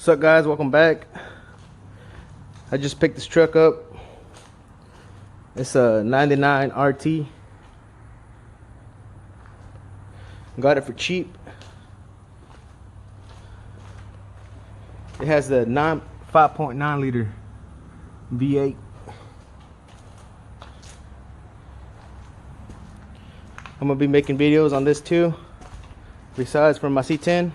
What's up, guys? Welcome back. I just picked this truck up. It's a 99 RT. Got it for cheap. It has the 5.9 liter V8. I'm gonna be making videos on this too, besides from my C10.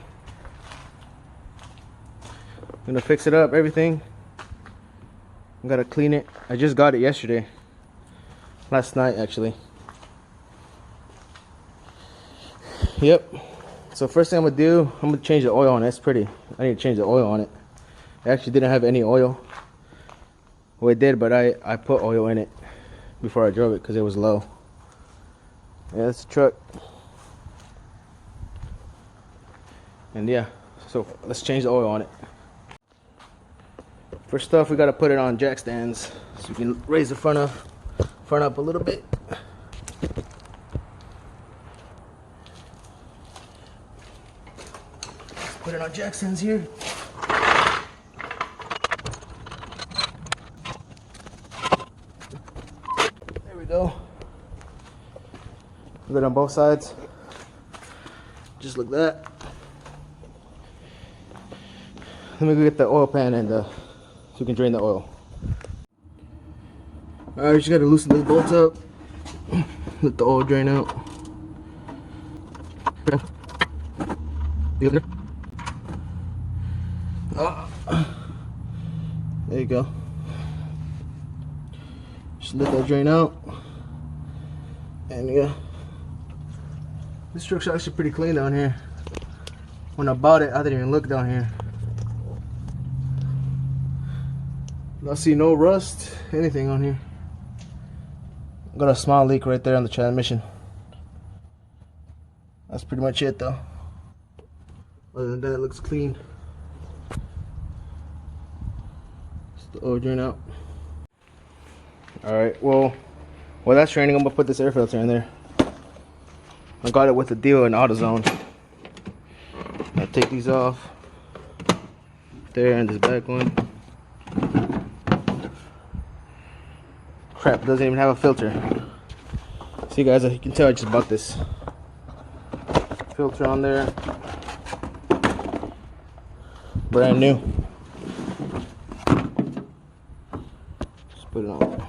I'm gonna fix it up, everything. I gotta clean it. I just got it yesterday, last night actually. Yep. So first thing I'm gonna do, I'm gonna change the oil on it. It's pretty. I need to change the oil on it. It actually didn't have any oil. Well, it did, but I put oil in it before I drove it because it was low. Yeah, that's the truck. And yeah, so let's change the oil on it. First off, we gotta put it on jack stands so you can raise the front up a little bit. Let's put it on jack stands here. There we go. Put it on both sides, just like that. Let me go get the oil pan and so we can drain the oil. Alright, you just gotta loosen this bolt up, let the oil drain out. There you go. Just let that drain out. And yeah, this truck's actually pretty clean down here. When I bought it, I didn't even look down here. I see no rust, anything on here. Got a small leak right there on the transmission. That's pretty much it though. Other than that, it looks clean. Just the oil drain out. Alright, well that's training. I'm gonna put this air filter in there. I got it with a deal in AutoZone. I take these off. There, and this back one. Crap, doesn't even have a filter. See guys, you can tell I just bought this filter on there. Brand new. Just put it on.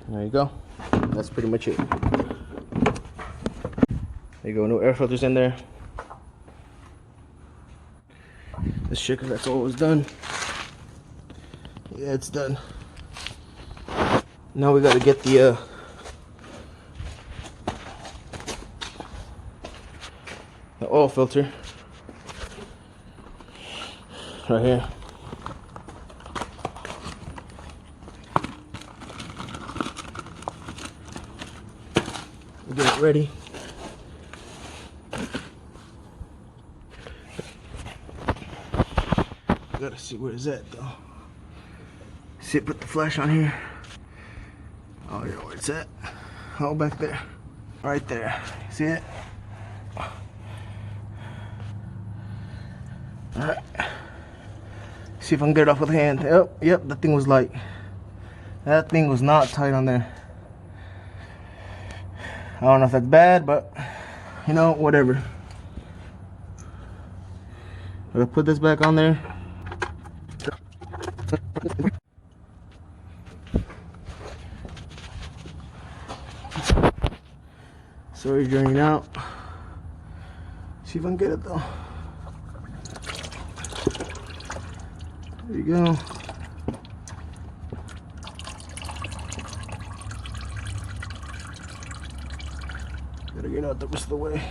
There you go. That's pretty much it. There you go, new air filters in there. This shit, cause that's all it was done. Yeah, it's done. Now we gotta get the oil filter right here. Get it ready. Gotta see where it's at though. See, put the flash on here. Oh, yeah, where it's at? Oh, back there. Right there. See it? Alright. See if I can get it off with a hand. Yep, that thing was light. That thing was not tight on there. I don't know if that's bad, but you know, whatever. I'm gonna put this back on there. Sorry, draining out. See if I can get it though. There you go. Gotta get out the rest of the way.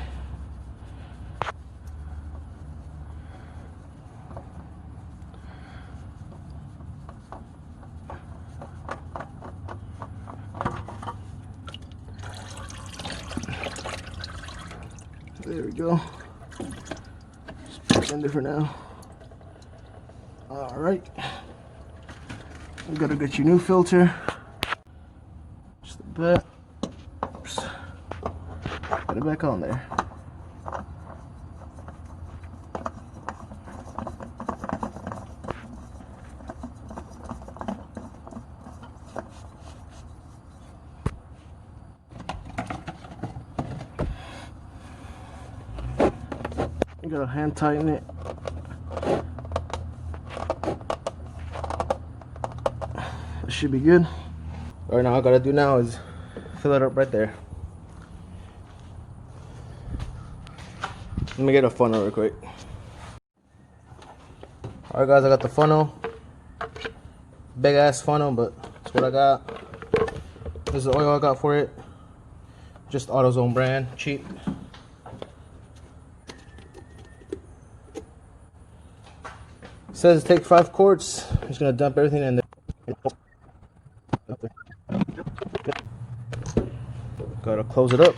There we go. Just put it in there for now. Alright. We gotta get your new filter. Just the back. Oops. Put it back on there. You gotta hand tighten it. It should be good. All right, now all I gotta do now is fill it up right there. Let me get a funnel real quick. All right, guys, I got the funnel. Big ass funnel, but that's what I got. This is the oil I got for it. Just AutoZone brand, cheap. It says take 5 quarts. I'm just gonna dump everything in there. Gotta close it up.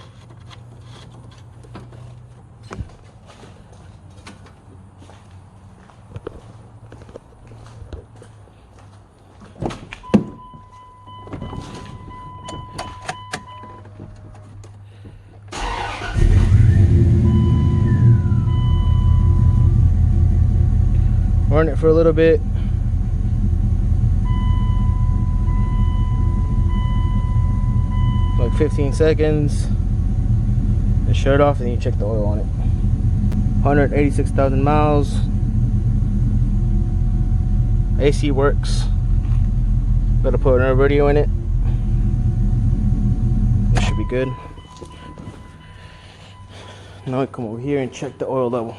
Run it for a little bit. Like 15 seconds. Then shut it off and you check the oil on it. 186,000 miles. AC works. Gotta put another radio in it. That should be good. Now I come over here and check the oil level.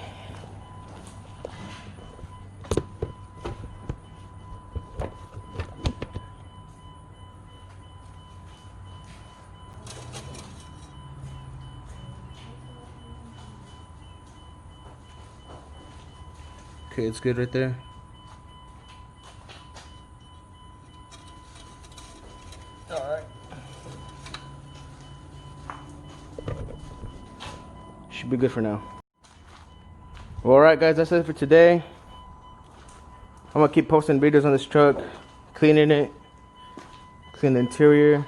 Okay, it's good right there. Alright. Should be good for now. Well, alright guys, that's it for today. I'm gonna keep posting videos on this truck, cleaning it, clean the interior,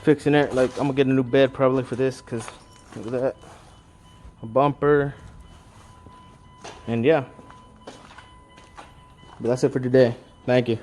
fixing it. Like, I'm gonna get a new bed probably for this, cause look at that. A bumper, and yeah, but that's it for today. Thank you.